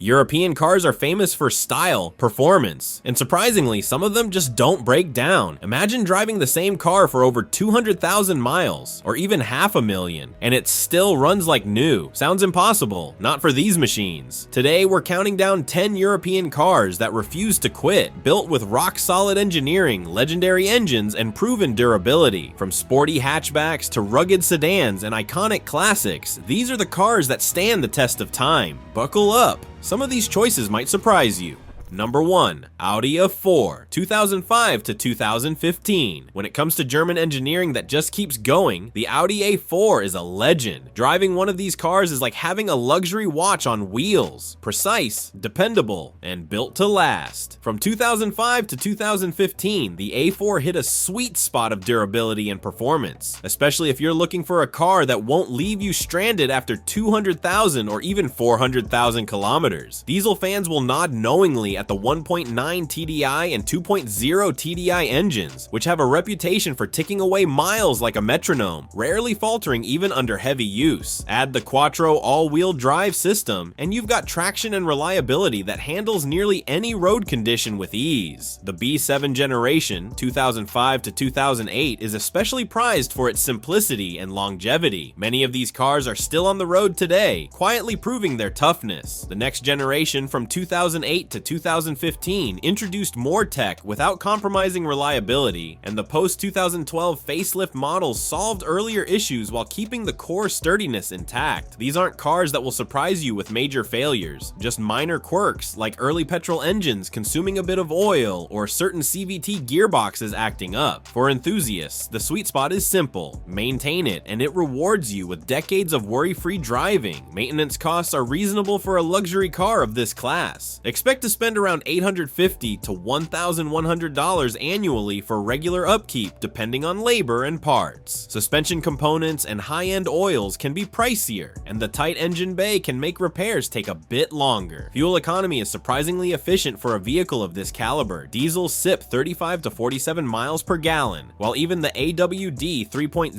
European cars are famous for style, performance, and surprisingly, some of them just don't break down. Imagine driving the same car for over 200,000 miles, or even 500,000, and it still runs like new. Sounds impossible, not for these machines. Today, we're counting down 10 European cars that refuse to quit, built with rock-solid engineering, legendary engines, and proven durability. From sporty hatchbacks to rugged sedans and iconic classics, these are the cars that stand the test of time. Buckle up. Some of these choices might surprise you. Number 1. Audi A4, 2005 to 2015. When it comes to German engineering that just keeps going, the Audi A4 is a legend. Driving one of these cars is like having a luxury watch on wheels. Precise, dependable, and built to last. From 2005 to 2015, the A4 hit a sweet spot of durability and performance, especially if you're looking for a car that won't leave you stranded after 200,000 or even 400,000 kilometers. Diesel fans will nod knowingly at the 1.9 TDI and 2.0 TDI engines, which have a reputation for ticking away miles like a metronome, rarely faltering even under heavy use. Add the Quattro all-wheel drive system, and you've got traction and reliability that handles nearly any road condition with ease. The B7 generation, 2005 to 2008, is especially prized for its simplicity and longevity. Many of these cars are still on the road today, quietly proving their toughness. The next generation, from 2008 to 2015, introduced more tech without compromising reliability, and the post-2012 facelift models solved earlier issues while keeping the core sturdiness intact. These aren't cars that will surprise you with major failures, just minor quirks like early petrol engines consuming a bit of oil or certain CVT gearboxes acting up. For enthusiasts, the sweet spot is simple: maintain it, and it rewards you with decades of worry-free driving. Maintenance costs are reasonable for a luxury car of this class. Expect to spend around $850 to $1,100 annually for regular upkeep, depending on labor and parts. Suspension components and high-end oils can be pricier, and the tight engine bay can make repairs take a bit longer. Fuel economy is surprisingly efficient for a vehicle of this caliber. Diesels sip 35 to 47 miles per gallon, while even the AWD 3.0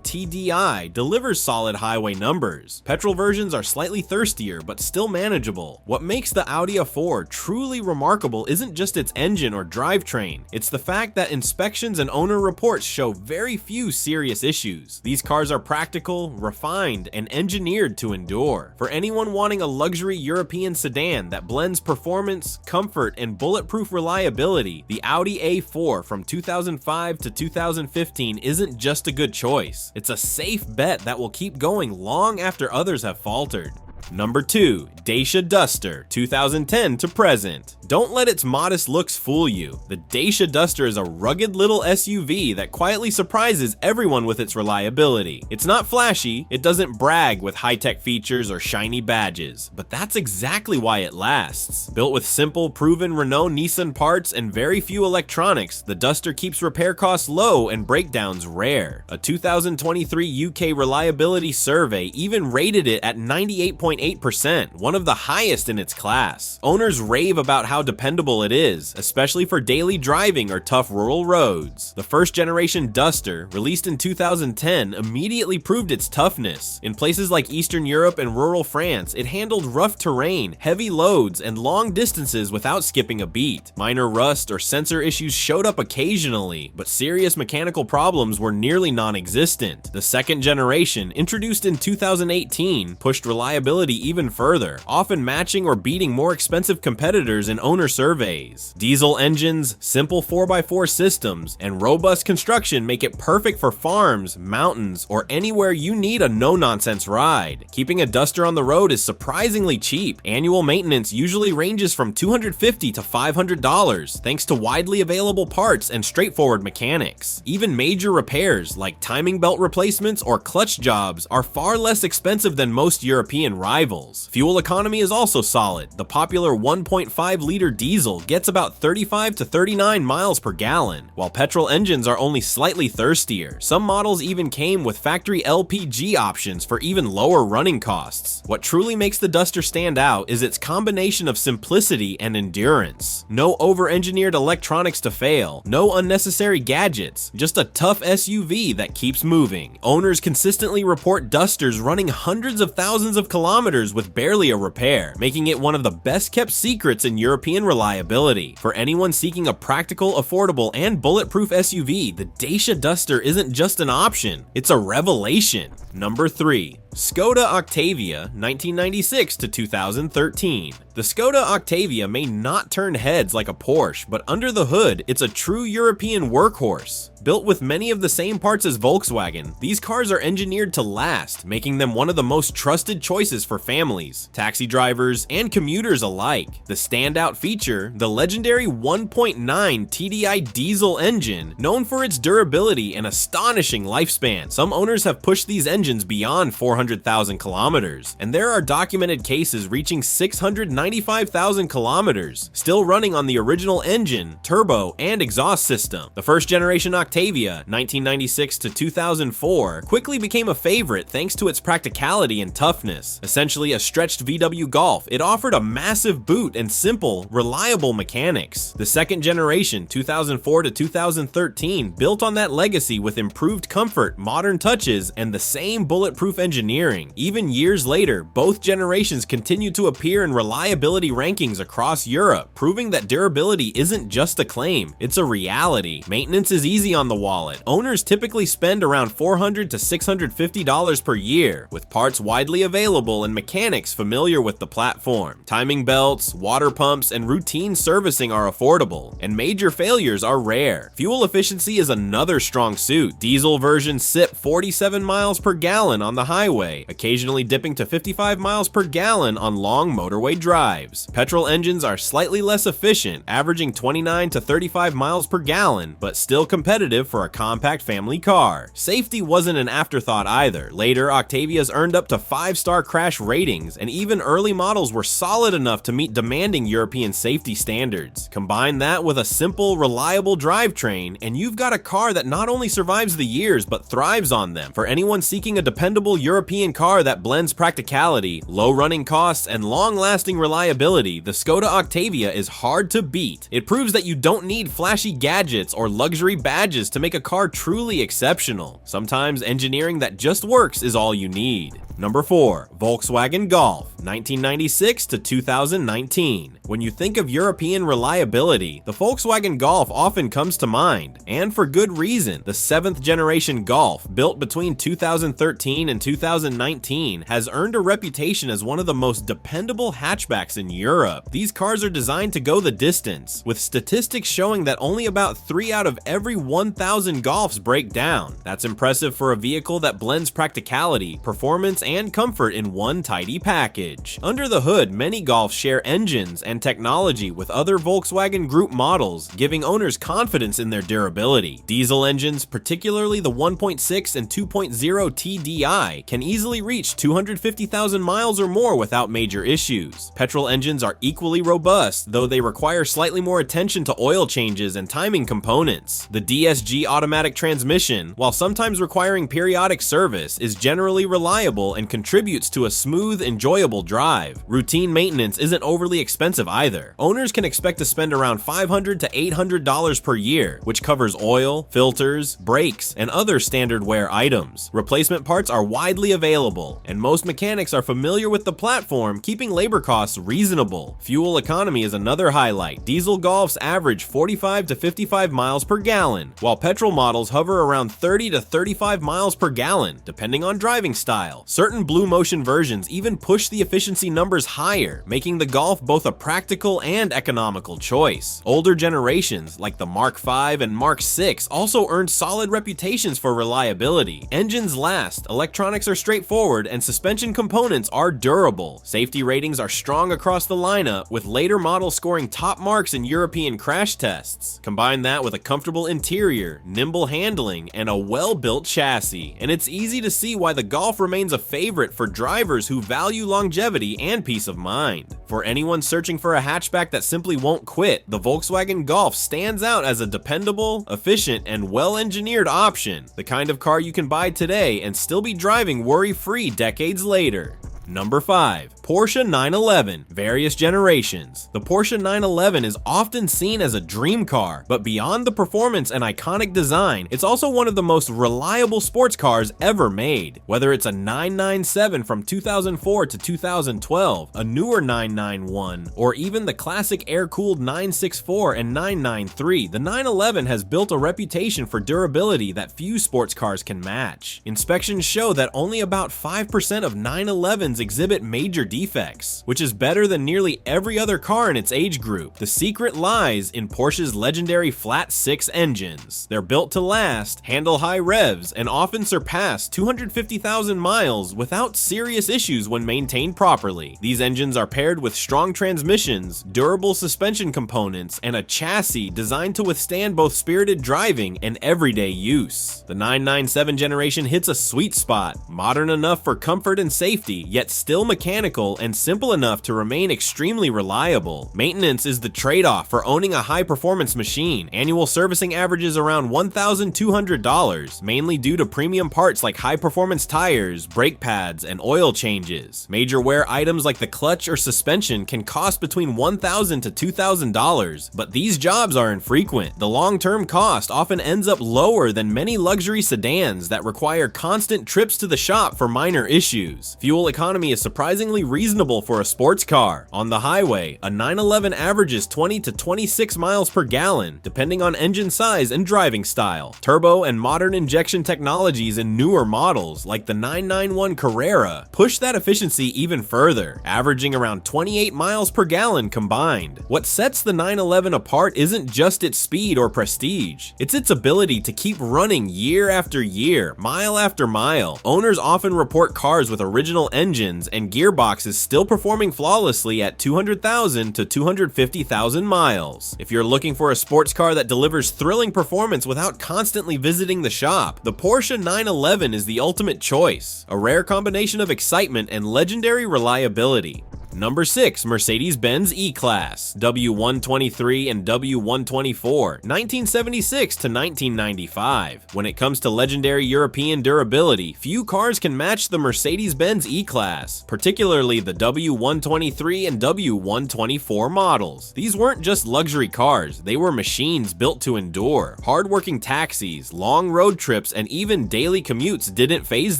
TDI delivers solid highway numbers. Petrol versions are slightly thirstier, but still manageable. What makes the Audi A4 truly remarkable isn't just its engine or drivetrain, it's the fact that inspections and owner reports show very few serious issues. These cars are practical, refined, and engineered to endure. For anyone wanting a luxury European sedan that blends performance, comfort, and bulletproof reliability, the Audi A4 from 2005 to 2015 isn't just a good choice, it's a safe bet that will keep going long after others have faltered. Number 2. Dacia Duster, 2010 to present. Don't let its modest looks fool you. The Dacia Duster is a rugged little SUV that quietly surprises everyone with its reliability. It's not flashy, it doesn't brag with high-tech features or shiny badges, but that's exactly why it lasts. Built with simple, proven Renault-Nissan parts and very few electronics, the Duster keeps repair costs low and breakdowns rare. A 2023 UK reliability survey even rated it at 98.8%, one of the highest in its class. Owners rave about how dependable it is, especially for daily driving or tough rural roads. The first generation Duster, released in 2010, immediately proved its toughness. In places like Eastern Europe and rural France, it handled rough terrain, heavy loads, and long distances without skipping a beat. Minor rust or sensor issues showed up occasionally, but serious mechanical problems were nearly non-existent. The second generation, introduced in 2018, pushed reliability even further, often matching or beating more expensive competitors in owner surveys. Diesel engines, simple 4x4 systems, and robust construction make it perfect for farms, mountains, or anywhere you need a no-nonsense ride. Keeping a Duster on the road is surprisingly cheap. Annual maintenance usually ranges from $250 to $500, thanks to widely available parts and straightforward mechanics. Even major repairs, like timing belt replacements or clutch jobs, are far less expensive than most European rivals. Fuel economy is also solid. The popular 1.5-liter diesel gets about 35 to 39 miles per gallon, while petrol engines are only slightly thirstier. Some models even came with factory LPG options for even lower running costs. What truly makes the Duster stand out is its combination of simplicity and endurance. No over-engineered electronics to fail, no unnecessary gadgets, just a tough SUV that keeps moving. Owners consistently report Dusters running hundreds of thousands of kilometers kilometers with barely a repair, making it one of the best kept secrets in European reliability. For anyone seeking a practical, affordable, and bulletproof SUV, the Dacia Duster isn't just an option, it's a revelation. Number 3. Skoda Octavia 1996 to 2013. The Skoda Octavia may not turn heads like a Porsche, but under the hood, it's a true European workhorse. Built with many of the same parts as Volkswagen, these cars are engineered to last, making them one of the most trusted choices for families, taxi drivers, and commuters alike. The standout feature, the legendary 1.9 TDI diesel engine, known for its durability and astonishing lifespan. Some owners have pushed these engines beyond 400,000 kilometers, and there are documented cases reaching 695,000 kilometers, still running on the original engine, turbo, and exhaust system. The first generation Octavia, 1996 to 2004, quickly became a favorite thanks to its practicality and toughness. Essentially a stretched VW Golf, it offered a massive boot and simple, reliable mechanics. The second generation, 2004 to 2013, built on that legacy with improved comfort, modern touches, and the same bulletproof engineering. Even years later, both generations continue to appear in reliability rankings across Europe, proving that durability isn't just a claim, it's a reality. Maintenance is easy on the wallet. Owners typically spend around $400 to $650 per year, with parts widely available and mechanics familiar with the platform. Timing belts, water pumps, and routine servicing are affordable, and major failures are rare. Fuel efficiency is another strong suit. Diesel versions sip 47 miles per gallon on the highway, occasionally dipping to 55 miles per gallon on long motorway drives. Petrol engines are slightly less efficient, averaging 29 to 35 miles per gallon, but still competitive for a compact family car. Safety wasn't an afterthought either. Later, Octavias earned up to 5-star crash ratings, and even early models were solid enough to meet demanding European safety standards. Combine that with a simple, reliable drivetrain, and you've got a car that not only survives the years, but thrives on them. For anyone seeking a dependable European car that blends practicality, low running costs, and long-lasting reliability, the Skoda Octavia is hard to beat. It proves that you don't need flashy gadgets or luxury badges to make a car truly exceptional. Sometimes engineering that just works is all you need. Number 4. Volkswagen Golf 1996 to 2019. When you think of European reliability, the Volkswagen Golf often comes to mind, and for good reason. The 7th generation Golf, built between 2013 and 2019, has earned a reputation as one of the most dependable hatchbacks in Europe. These cars are designed to go the distance, with statistics showing that only about 3 out of every 1,000 Golfs break down. That's impressive for a vehicle that blends practicality, performance, and comfort in one tidy package. Under the hood, many Golfs share engines and technology with other Volkswagen Group models, giving owners confidence in their durability. Diesel engines, particularly the 1.6 and 2.0 TDI, can easily reach 250,000 miles or more without major issues. Petrol engines are equally robust, though they require slightly more attention to oil changes and timing components. The DSG automatic transmission, while sometimes requiring periodic service, is generally reliable and contributes to a smooth, enjoyable drive. Routine maintenance isn't overly expensive either. Owners can expect to spend around $500 to $800 per year, which covers oil, filters, brakes, and other standard wear items. Replacement parts are widely available, and most mechanics are familiar with the platform, keeping labor costs reasonable. Fuel economy is another highlight. Diesel Golfs average 45 to 55 miles per gallon, while petrol models hover around 30 to 35 miles per gallon, depending on driving style. Certain Blue Motion versions even push the efficiency numbers higher, making the Golf both a practical and economical choice. Older generations, like the Mark V and Mark VI, also earned solid reputations for reliability. Engines last, electronics are straightforward, and suspension components are durable. Safety ratings are strong across the lineup, with later models scoring top marks in European crash tests. Combine that with a comfortable interior, nimble handling, and a well-built chassis, and it's easy to see why the Golf remains a favorite for drivers who value longevity and peace of mind. For anyone searching for a hatchback that simply won't quit, the Volkswagen Golf stands out as a dependable, efficient, and well-engineered option, the kind of car you can buy today and still be driving worry-free decades later. Number 5. Porsche 911, various generations. The Porsche 911 is often seen as a dream car, but beyond the performance and iconic design, it's also one of the most reliable sports cars ever made. Whether it's a 997 from 2004 to 2012, a newer 991, or even the classic air-cooled 964 and 993, the 911 has built a reputation for durability that few sports cars can match. Inspections show that only about 5% of 911s exhibit major defects, which is better than nearly every other car in its age group. The secret lies in Porsche's legendary flat six engines. They're built to last, handle high revs, and often surpass 250,000 miles without serious issues when maintained properly. These engines are paired with strong transmissions, durable suspension components, and a chassis designed to withstand both spirited driving and everyday use. The 997 generation hits a sweet spot, modern enough for comfort and safety, yet still mechanical and simple enough to remain extremely reliable. Maintenance is the trade-off for owning a high-performance machine. Annual servicing averages around $1,200, mainly due to premium parts like high-performance tires, brake pads, and oil changes. Major wear items like the clutch or suspension can cost between $1,000 to $2,000, but these jobs are infrequent. The long-term cost often ends up lower than many luxury sedans that require constant trips to the shop for minor issues. Fuel economy is surprisingly reasonable for a sports car. On the highway, a 911 averages 20 to 26 miles per gallon, depending on engine size and driving style. Turbo and modern injection technologies in newer models, like the 991 Carrera, push that efficiency even further, averaging around 28 miles per gallon combined. What sets the 911 apart isn't just its speed or prestige, it's its ability to keep running year after year, mile after mile. Owners often report cars with original engines and gearboxes still performing flawlessly at 200,000 to 250,000 miles. If you're looking for a sports car that delivers thrilling performance without constantly visiting the shop, the Porsche 911 is the ultimate choice, a rare combination of excitement and legendary reliability. Number 6. Mercedes-Benz E-Class, W123 and W124, 1976 to 1995. When it comes to legendary European durability, few cars can match the Mercedes-Benz E-Class, particularly the W123 and W124 models. These weren't just luxury cars, they were machines built to endure. Hard-working taxis, long road trips, and even daily commutes didn't faze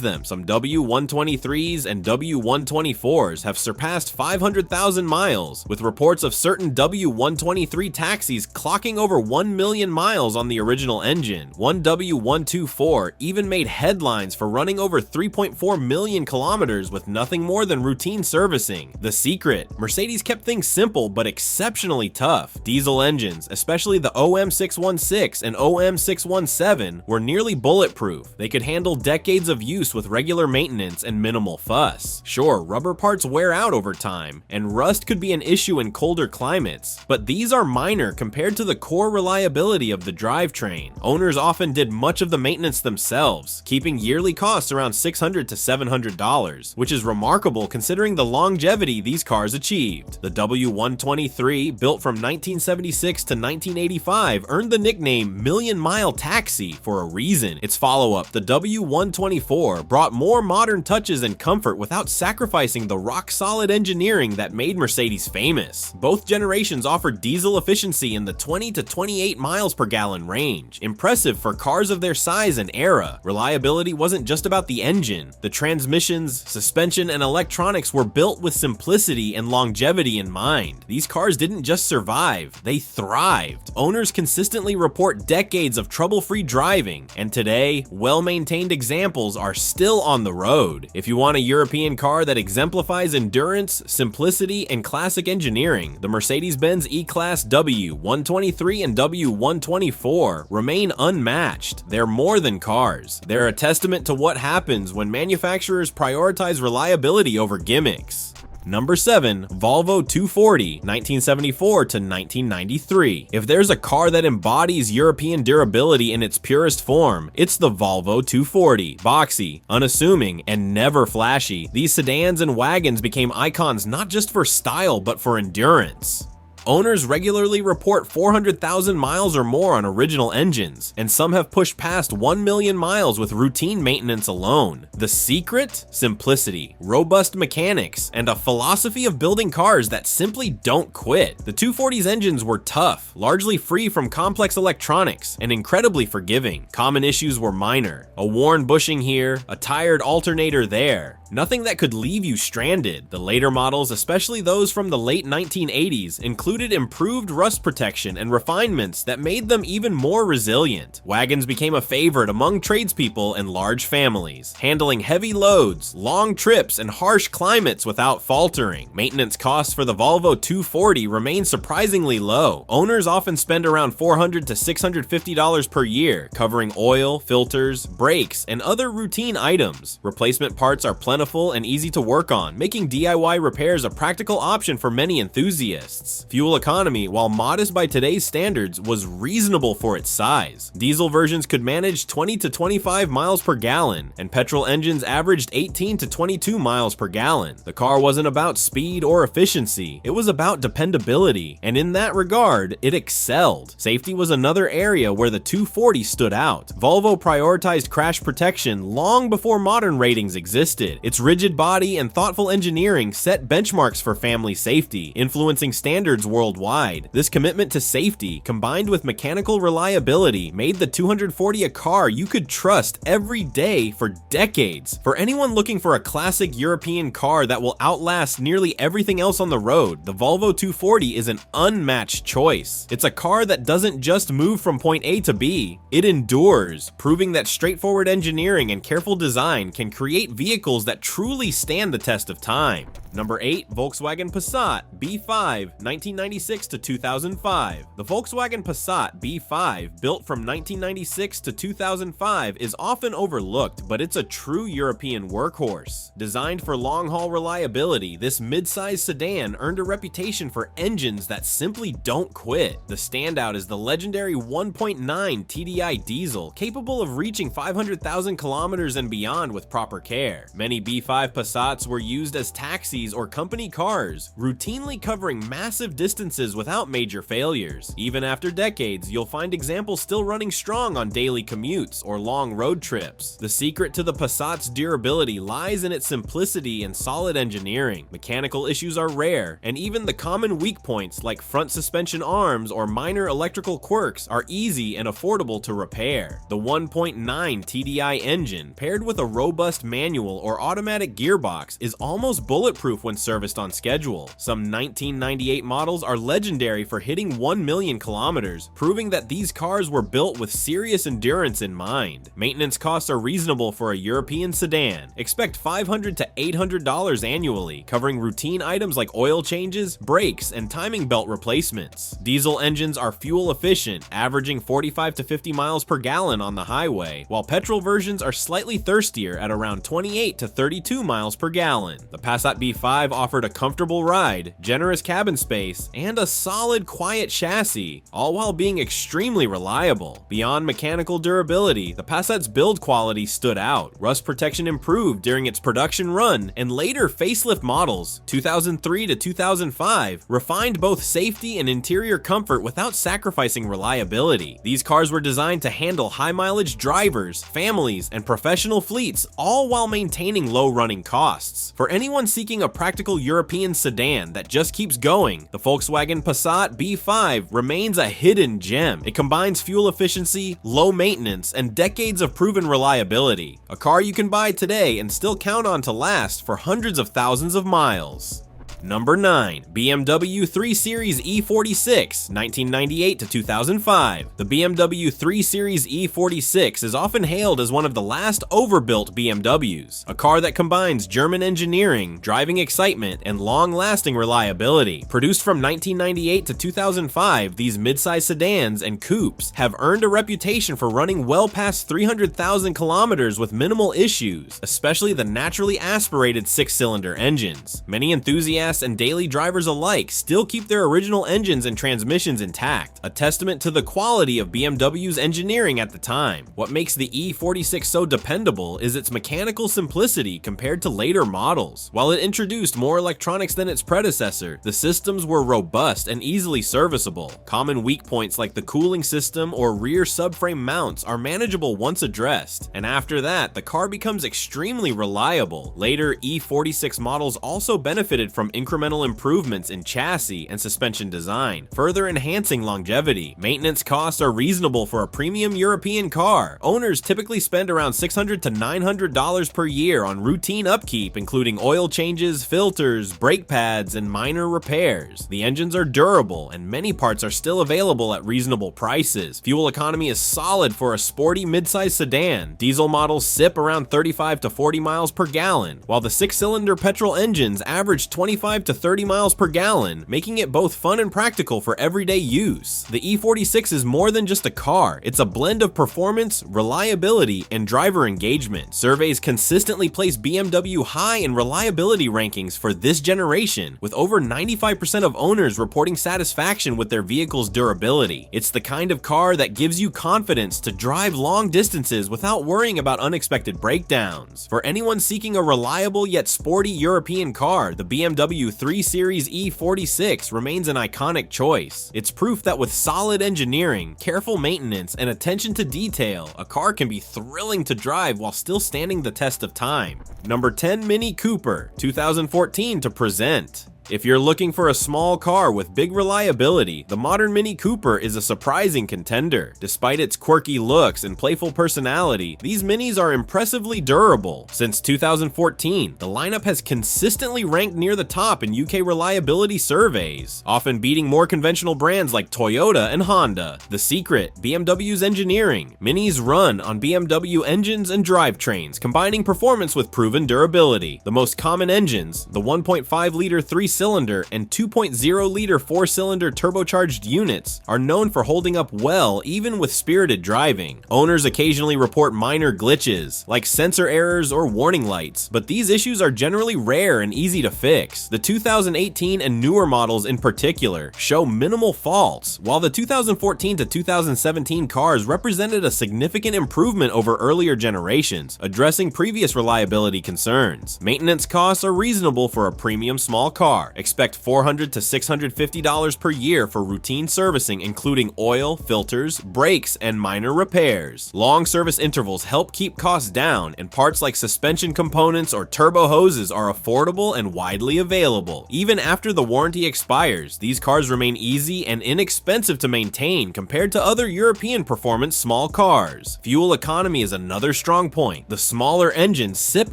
them. Some W123s and W124s have surpassed 500,000 miles, with reports of certain W123 taxis clocking over 1 million miles on the original engine. One W124 even made headlines for running over 3.4 million kilometers with nothing more than routine servicing. The secret: Mercedes kept things simple but exceptionally tough. Diesel engines, especially the OM616 and OM617, were nearly bulletproof. They could handle decades of use with regular maintenance and minimal fuss. Sure, rubber parts wear out over time, and rust could be an issue in colder climates, but these are minor compared to the core reliability of the drivetrain. Owners often did much of the maintenance themselves, keeping yearly costs around $600 to $700, which is remarkable considering the longevity these cars achieved. The W123, built from 1976 to 1985, earned the nickname Million Mile Taxi for a reason. Its follow-up, the W124, brought more modern touches and comfort without sacrificing the rock-solid engineering that made Mercedes famous. Both generations offered diesel efficiency in the 20 to 28 miles per gallon range, impressive for cars of their size and era. Reliability wasn't just about the engine. The transmissions, suspension, and electronics were built with simplicity and longevity in mind. These cars didn't just survive, they thrived. Owners consistently report decades of trouble-free driving, and today, well-maintained examples are still on the road. If you want a European car that exemplifies endurance, simplicity, and classic engineering, the Mercedes-Benz E-Class W123 and W124 remain unmatched. They're more than cars. They're a testament to what happens when manufacturers prioritize reliability over gimmicks. Number 7. Volvo 240, 1974 to 1993. If there's a car that embodies European durability in its purest form, it's the Volvo 240. Boxy, unassuming, and never flashy, these sedans and wagons became icons not just for style but for endurance. Owners regularly report 400,000 miles or more on original engines, and some have pushed past 1 million miles with routine maintenance alone. The secret? Simplicity, robust mechanics, and a philosophy of building cars that simply don't quit. The 240's engines were tough, largely free from complex electronics, and incredibly forgiving. Common issues were minor. A worn bushing here, a tired alternator there. Nothing that could leave you stranded. The later models, especially those from the late 1980s, included improved rust protection and refinements that made them even more resilient. Wagons became a favorite among tradespeople and large families, handling heavy loads, long trips, and harsh climates without faltering. Maintenance costs for the Volvo 240 remain surprisingly low. Owners often spend around $400 to $650 per year, covering oil, filters, brakes, and other routine items. Replacement parts are plentiful and easy to work on, making DIY repairs a practical option for many enthusiasts. Fuel economy, while modest by today's standards, was reasonable for its size. Diesel versions could manage 20 to 25 miles per gallon, and petrol engines averaged 18 to 22 miles per gallon. The car wasn't about speed or efficiency, it was about dependability, and in that regard, it excelled. Safety was another area where the 240 stood out. Volvo prioritized crash protection long before modern ratings existed. Its rigid body and thoughtful engineering set benchmarks for family safety, influencing standards worldwide. This commitment to safety, combined with mechanical reliability, made the 240 a car you could trust every day for decades. For anyone looking for a classic European car that will outlast nearly everything else on the road, the Volvo 240 is an unmatched choice. It's a car that doesn't just move from point A to B, it endures, proving that straightforward engineering and careful design can create vehicles that truly stand the test of time. Number 8, Volkswagen Passat B5, 1996 to 2005. The Volkswagen Passat B5, built from 1996 to 2005, is often overlooked, but it's a true European workhorse. Designed for long-haul reliability, this mid-size sedan earned a reputation for engines that simply don't quit. The standout is the legendary 1.9 TDI diesel, capable of reaching 500,000 kilometers and beyond with proper care. Many B5 Passats were used as taxis or company cars, routinely covering massive distances without major failures. Even after decades, you'll find examples still running strong on daily commutes or long road trips. The secret to the Passat's durability lies in its simplicity and solid engineering. Mechanical issues are rare, and even the common weak points like front suspension arms or minor electrical quirks are easy and affordable to repair. The 1.9 TDI engine, paired with a robust manual or automatic gearbox, is almost bulletproof when serviced on schedule. Some 1998 models are legendary for hitting 1 million kilometers, proving that these cars were built with serious endurance in mind. Maintenance costs are reasonable for a European sedan. Expect $500 to $800 annually, covering routine items like oil changes, brakes, and timing belt replacements. Diesel engines are fuel efficient, averaging 45 to 50 miles per gallon on the highway, while petrol versions are slightly thirstier at around 28 to 32 miles per gallon. The Passat B5 offered a comfortable ride, generous cabin space, and a solid, quiet chassis, all while being extremely reliable. Beyond mechanical durability, the Passat's build quality stood out. Rust protection improved during its production run, and later facelift models, 2003 to 2005, refined both safety and interior comfort without sacrificing reliability. These cars were designed to handle high-mileage drivers, families, and professional fleets, all while maintaining low running costs. For anyone seeking a practical European sedan that just keeps going, the Volkswagen Passat B5 remains a hidden gem. It combines fuel efficiency, low maintenance, and decades of proven reliability. A car you can buy today and still count on to last for hundreds of thousands of miles. Number 9, BMW 3 Series E46, 1998 to 2005. The BMW 3 Series E46 is often hailed as one of the last overbuilt BMWs, a car that combines German engineering, driving excitement, and long-lasting reliability. Produced from 1998 to 2005, these midsize sedans and coupes have earned a reputation for running well past 300,000 kilometers with minimal issues, especially the naturally aspirated 6-cylinder engines. Many enthusiasts enthusiasts and daily drivers alike still keep their original engines and transmissions intact, a testament to the quality of BMW's engineering at the time. What makes the E46 so dependable is its mechanical simplicity compared to later models. While it introduced more electronics than its predecessor, the systems were robust and easily serviceable. Common weak points like the cooling system or rear subframe mounts are manageable once addressed, and after that, the car becomes extremely reliable. Later E46 models also benefited from incremental improvements in chassis and suspension design, further enhancing longevity. Maintenance costs are reasonable for a premium European car. Owners typically spend around $600 to $900 per year on routine upkeep, including oil changes, filters, brake pads, and minor repairs. The engines are durable, and many parts are still available at reasonable prices. Fuel economy is solid for a sporty midsize sedan. Diesel models sip around 35 to 40 miles per gallon, while the 6-cylinder petrol engines average 25 to 30 miles per gallon, making it both fun and practical for everyday use. The E46 is more than just a car, it's a blend of performance, reliability, and driver engagement. Surveys consistently place BMW high in reliability rankings for this generation, with over 95% of owners reporting satisfaction with their vehicle's durability. It's the kind of car that gives you confidence to drive long distances without worrying about unexpected breakdowns. For anyone seeking a reliable yet sporty European car, the BMW 3 Series E46 remains an iconic choice. It's proof that with solid engineering, careful maintenance, and attention to detail, a car can be thrilling to drive while still standing the test of time. Number 10, Mini Cooper, 2014 to present. If you're looking for a small car with big reliability, the modern Mini Cooper is a surprising contender. Despite its quirky looks and playful personality, these Minis are impressively durable. Since 2014, the lineup has consistently ranked near the top in UK reliability surveys, often beating more conventional brands like Toyota and Honda. The secret: BMW's engineering. Minis run on BMW engines and drivetrains, combining performance with proven durability. The most common engines, the 1.5-liter 3-cylinder and 2.0-liter 4-cylinder turbocharged units, are known for holding up well even with spirited driving. Owners occasionally report minor glitches, like sensor errors or warning lights, but these issues are generally rare and easy to fix. The 2018 and newer models in particular show minimal faults, while the 2014 to 2017 cars represented a significant improvement over earlier generations, addressing previous reliability concerns. Maintenance costs are reasonable for a premium small car. Expect $400 to $650 per year for routine servicing, including oil, filters, brakes, and minor repairs. Long service intervals help keep costs down, and parts like suspension components or turbo hoses are affordable and widely available. Even after the warranty expires, these cars remain easy and inexpensive to maintain compared to other European performance small cars. Fuel economy is another strong point. The smaller engines sip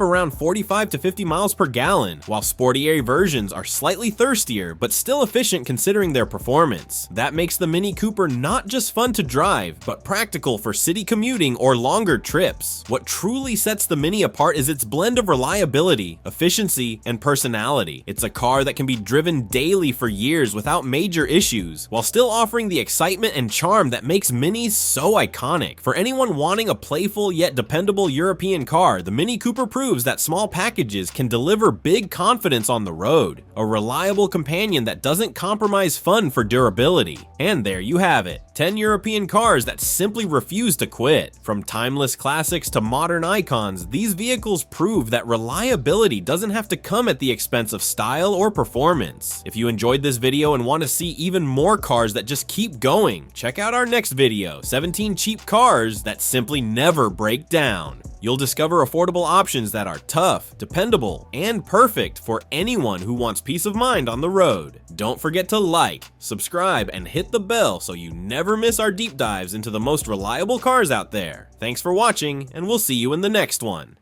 around 45 to 50 miles per gallon, while sportier versions are slightly thirstier but still efficient considering their performance. That makes the Mini Cooper not just fun to drive, but practical for city commuting or longer trips. What truly sets the Mini apart is its blend of reliability, efficiency, and personality. It's a car that can be driven daily for years without major issues, while still offering the excitement and charm that makes Minis so iconic. For anyone wanting a playful yet dependable European car, the Mini Cooper proves that small packages can deliver big confidence on the road. A reliable companion that doesn't compromise fun for durability. And there you have it, 10 European cars that simply refuse to quit. From timeless classics to modern icons, these vehicles prove that reliability doesn't have to come at the expense of style or performance. If you enjoyed this video and want to see even more cars that just keep going, check out our next video, 17 cheap cars that simply never break down. You'll discover affordable options that are tough, dependable, and perfect for anyone who wants peace of mind on the road. Don't forget to like, subscribe, and hit the bell so you never miss our deep dives into the most reliable cars out there. Thanks for watching, and we'll see you in the next one.